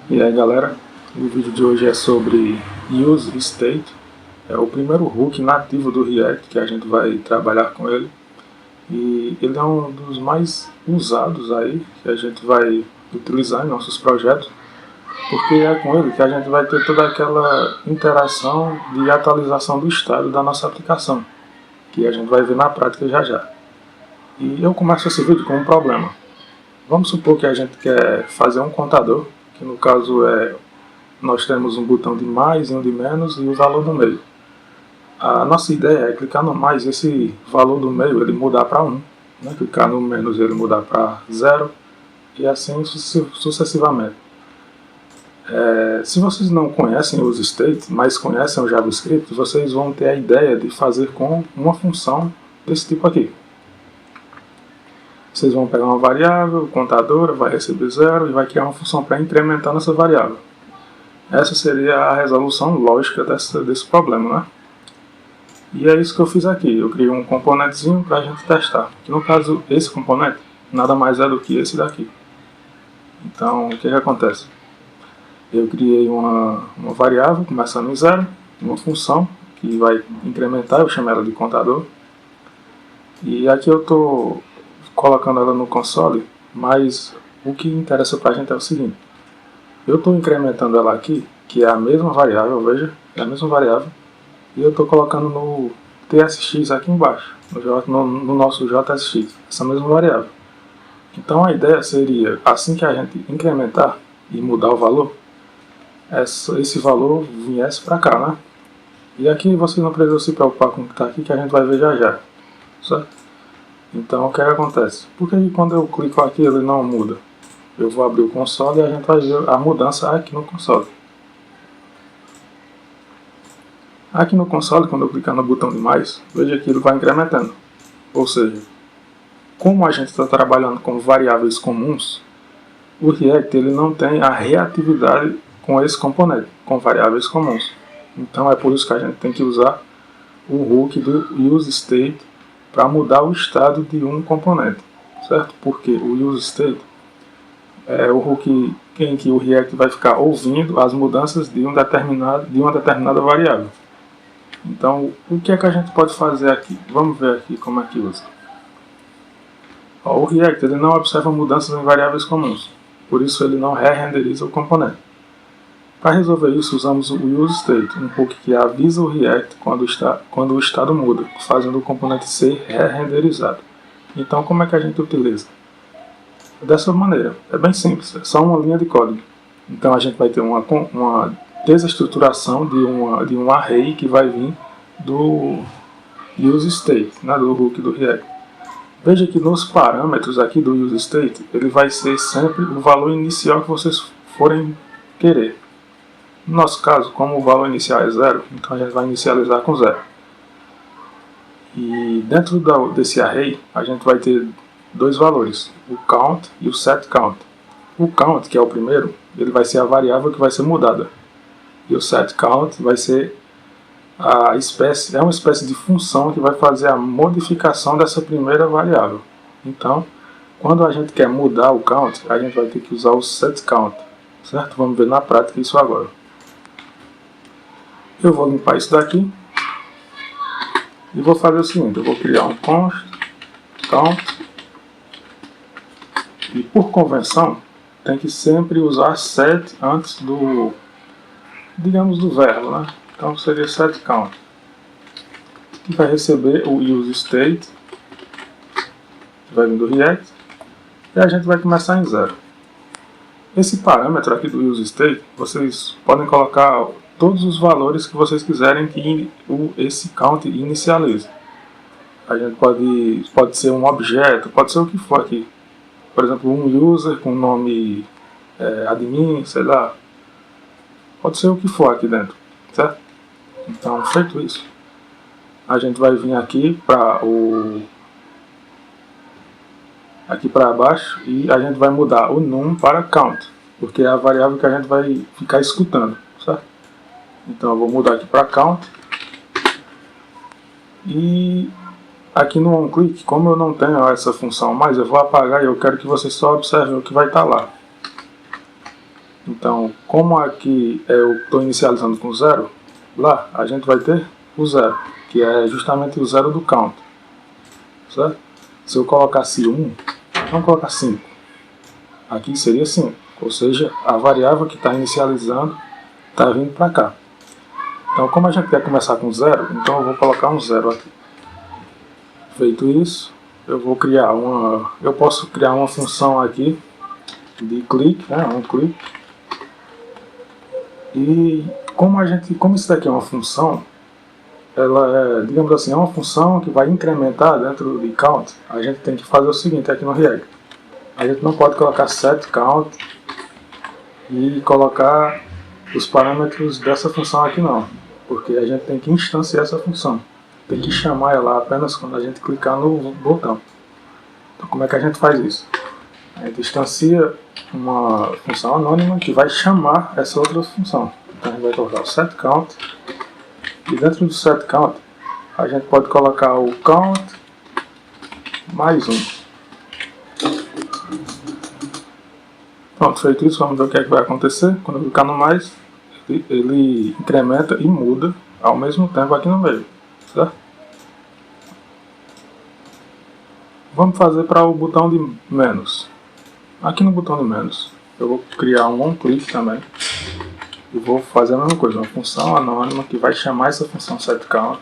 E aí galera, o vídeo de hoje é sobre useState. É o primeiro hook nativo do React que a gente vai trabalhar com ele. E ele é um dos mais usados aí, que a gente vai utilizar em nossos projetos, porque é com ele que a gente vai ter toda aquela interação de atualização do estado da nossa aplicação, que a gente vai ver na prática já já. E eu começo esse vídeo com um problema. Vamos supor que a gente quer fazer um contador, que no caso nós temos um botão de mais e um de menos e o valor do meio. A nossa ideia é clicar no mais e esse valor do meio ele mudar para 1, né? Clicar no menos ele mudar para 0 e assim sucessivamente. Se vocês não conhecem o useState, mas conhecem o JavaScript, vocês vão ter a ideia de fazer com uma função desse tipo aqui. Vocês vão pegar uma variável contadora, vai receber 0 e vai criar uma função para incrementar nessa variável. Essa seria a resolução lógica desse problema, né? E é isso que eu fiz aqui. Eu criei um componentezinho para a gente testar. Que no caso, esse componente nada mais é do que esse daqui. Então, o que acontece? Eu criei uma variável começando em 0, uma função que vai incrementar, eu chamo ela de contador. E aqui eu estou colocando ela no console, mas o que interessa para a gente é o seguinte. Eu estou incrementando ela aqui, que é a mesma variável, veja, é a mesma variável, e eu estou colocando no TSX aqui embaixo, no nosso JSX, essa mesma variável. Então a ideia seria, assim que a gente incrementar e mudar o valor, esse valor viesse para cá, né? E aqui você não precisa se preocupar com o que está aqui, que a gente vai ver já já, certo? Então o que acontece? Porque quando eu clico aqui ele não muda? Eu vou abrir o console e a gente vai ver a mudança aqui no console. Aqui no console, quando eu clicar no botão de mais, veja que ele vai incrementando. Ou seja, como a gente está trabalhando com variáveis comuns, o React ele não tem a reatividade com esse componente, com variáveis comuns. Então é por isso que a gente tem que usar o hook do useState para mudar o estado de um componente, certo? Porque o useState é o hook em que o React vai ficar ouvindo as mudanças de uma determinada variável. Então, o que é que a gente pode fazer aqui? Vamos ver aqui como é que usa. O React ele não observa mudanças em variáveis comuns, por isso ele não re-renderiza o componente. Para resolver isso, usamos o useState, um hook que avisa o React quando o estado muda, fazendo o componente ser re-renderizado. Então, como é que a gente utiliza? Dessa maneira, é bem simples, é só uma linha de código. Então, a gente vai ter uma desestruturação de um array que vai vir do useState, né, do hook do React. Veja que nos parâmetros aqui do useState, ele vai ser sempre o valor inicial que vocês forem querer. No nosso caso, como o valor inicial é 0, então a gente vai inicializar com 0. E dentro desse array, a gente vai ter dois valores, o count e o setCount. O count, que é o primeiro, ele vai ser a variável que vai ser mudada. E o setCount vai ser uma espécie de função que vai fazer a modificação dessa primeira variável. Então, quando a gente quer mudar o count, a gente vai ter que usar o setCount, certo? Vamos ver na prática isso agora. Eu vou limpar isso daqui e vou fazer o seguinte, eu vou criar um const count e por convenção tem que sempre usar set antes do, digamos, do verbo, né? Então seria setCount, que vai receber o useState, que vai vir do React, e a gente vai começar em 0. Esse parâmetro aqui do useState, vocês podem colocar todos os valores que vocês quiserem que esse count inicialize. A gente pode ser um objeto, pode ser o que for aqui. Por exemplo, um user com nome admin, sei lá. Pode ser o que for aqui dentro, certo? Então, feito isso, a gente vai vir aqui para baixo e a gente vai mudar o num para count, porque é a variável que a gente vai ficar escutando, certo? Então eu vou mudar aqui para count. E aqui no onClick, como eu não tenho essa função mais, eu vou apagar e eu quero que vocês só observem o que vai estar lá. Então, como aqui eu estou inicializando com 0, lá a gente vai ter o 0, que é justamente o 0 do count, certo? Se eu colocasse 1, vamos colocar 5, aqui seria 5, ou seja, a variável que está inicializando está vindo para cá. Então, como a gente quer começar com 0, então eu vou colocar um 0 aqui. Feito isso, eu posso criar uma função aqui de clique, né, um clique. E como isso daqui é uma função, ela é, digamos assim, é uma função que vai incrementar dentro de count. A gente tem que fazer o seguinte aqui no React. A gente não pode colocar set count e colocar os parâmetros dessa função aqui não, porque a gente tem que instanciar essa função. Tem que chamar ela apenas quando a gente clicar no botão. Então como é que a gente faz isso? A gente instancia uma função anônima que vai chamar essa outra função. Então a gente vai colocar o setCount, e dentro do setCount a gente pode colocar o count mais 1. Pronto, feito isso, vamos ver o que é que vai acontecer. Quando eu clicar no mais, ele incrementa e muda ao mesmo tempo aqui no meio, certo? Vamos fazer para o botão de menos. Aqui no botão de menos, eu vou criar um onClick também. E vou fazer a mesma coisa, uma função anônima que vai chamar essa função setCount.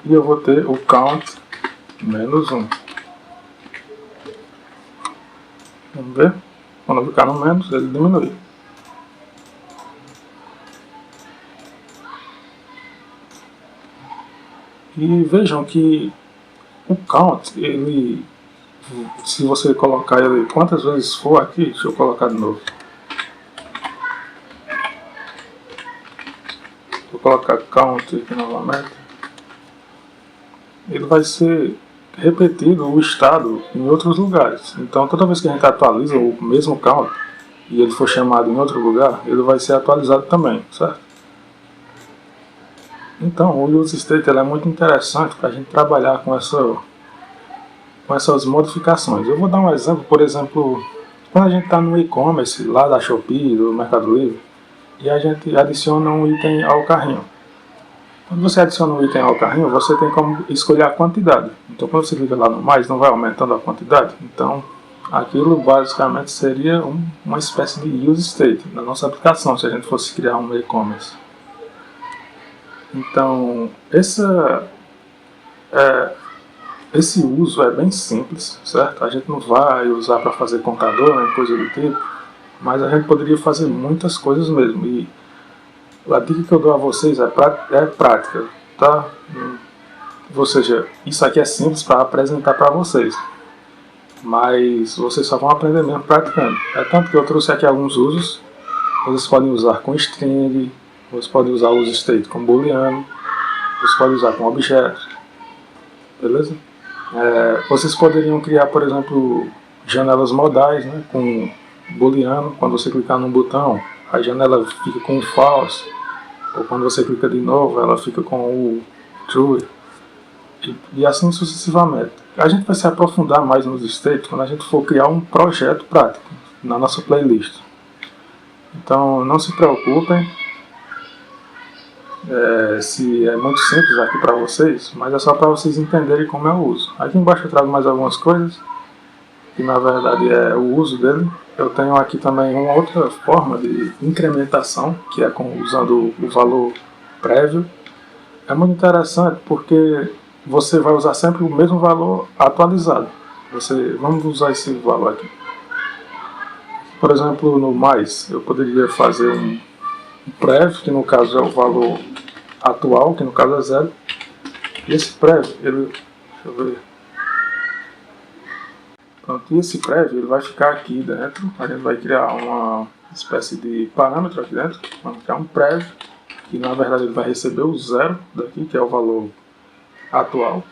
E eu vou ter o count menos 1. Vamos ver? Quando eu clicar no menos, ele diminui. E vejam que o count, ele, se você colocar ele quantas vezes for aqui, deixa eu colocar de novo. Vou colocar count aqui novamente. Ele vai ser repetido o estado em outros lugares. Então toda vez que a gente atualiza o mesmo count e ele for chamado em outro lugar, ele vai ser atualizado também, certo? Então o useState é muito interessante para a gente trabalhar com essas modificações. Eu vou dar um exemplo, por exemplo, quando a gente está no e-commerce lá da Shopee, do Mercado Livre, e a gente adiciona um item ao carrinho. Quando você adiciona um item ao carrinho, você tem como escolher a quantidade. Então, quando você clica lá no mais, não vai aumentando a quantidade. Então, aquilo basicamente seria uma espécie de use state na nossa aplicação, se a gente fosse criar um e-commerce. Então, esse uso é bem simples, certo? A gente não vai usar para fazer contador, nem coisa do tipo, mas a gente poderia fazer muitas coisas mesmo. E a dica que eu dou a vocês é prática, tá? Ou seja, isso aqui é simples para apresentar para vocês, mas vocês só vão aprender mesmo praticando. É tanto que eu trouxe aqui alguns usos. Vocês podem usar com string, vocês podem usar o useState com booleano, vocês podem usar com objetos, beleza? Vocês poderiam criar, por exemplo, janelas modais, né, com booleano. Quando você clicar num botão, a janela fica com o false, ou quando você clica de novo, ela fica com o true, e assim sucessivamente. A gente vai se aprofundar mais nos states quando a gente for criar um projeto prático na nossa playlist. Então não se preocupem, se é muito simples aqui para vocês, mas é só para vocês entenderem como eu uso. Aqui embaixo eu trago mais algumas coisas, que na verdade é o uso dele. Eu tenho aqui também uma outra forma de incrementação, que é usando o valor prévio. É muito interessante porque você vai usar sempre o mesmo valor atualizado. Vamos usar esse valor aqui. Por exemplo, no mais, eu poderia fazer um prévio, que no caso é o valor atual, que no caso é 0. E esse prévio, deixa eu ver. Pronto, e esse prévio ele vai ficar aqui dentro. A gente vai criar uma espécie de parâmetro aqui dentro. Vamos criar um prévio, que na verdade ele vai receber o 0 daqui, que é o valor atual.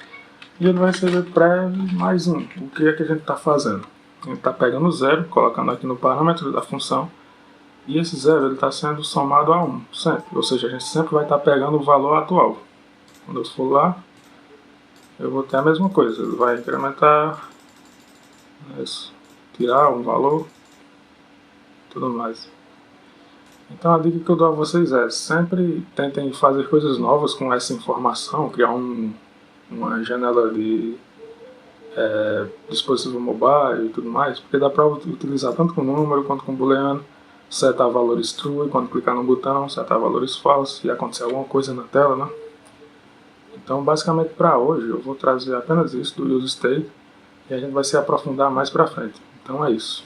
E ele vai receber prévio mais 1. O que é que a gente está fazendo? A gente está pegando o 0, colocando aqui no parâmetro da função. E esse 0 está sendo somado a 1 sempre. Ou seja, a gente sempre vai estar pegando o valor atual. Quando eu for lá, eu vou ter a mesma coisa. Ele vai incrementar, tirar um valor, tudo mais. Então a dica que eu dou a vocês é, sempre tentem fazer coisas novas com essa informação, criar uma janela de dispositivo mobile e tudo mais, porque dá para utilizar tanto com número quanto com booleano, setar valores true, e quando clicar no botão, setar valores falsos e acontecer alguma coisa na tela, né? Então basicamente para hoje eu vou trazer apenas isso do use state e a gente vai se aprofundar mais para frente. Então é isso.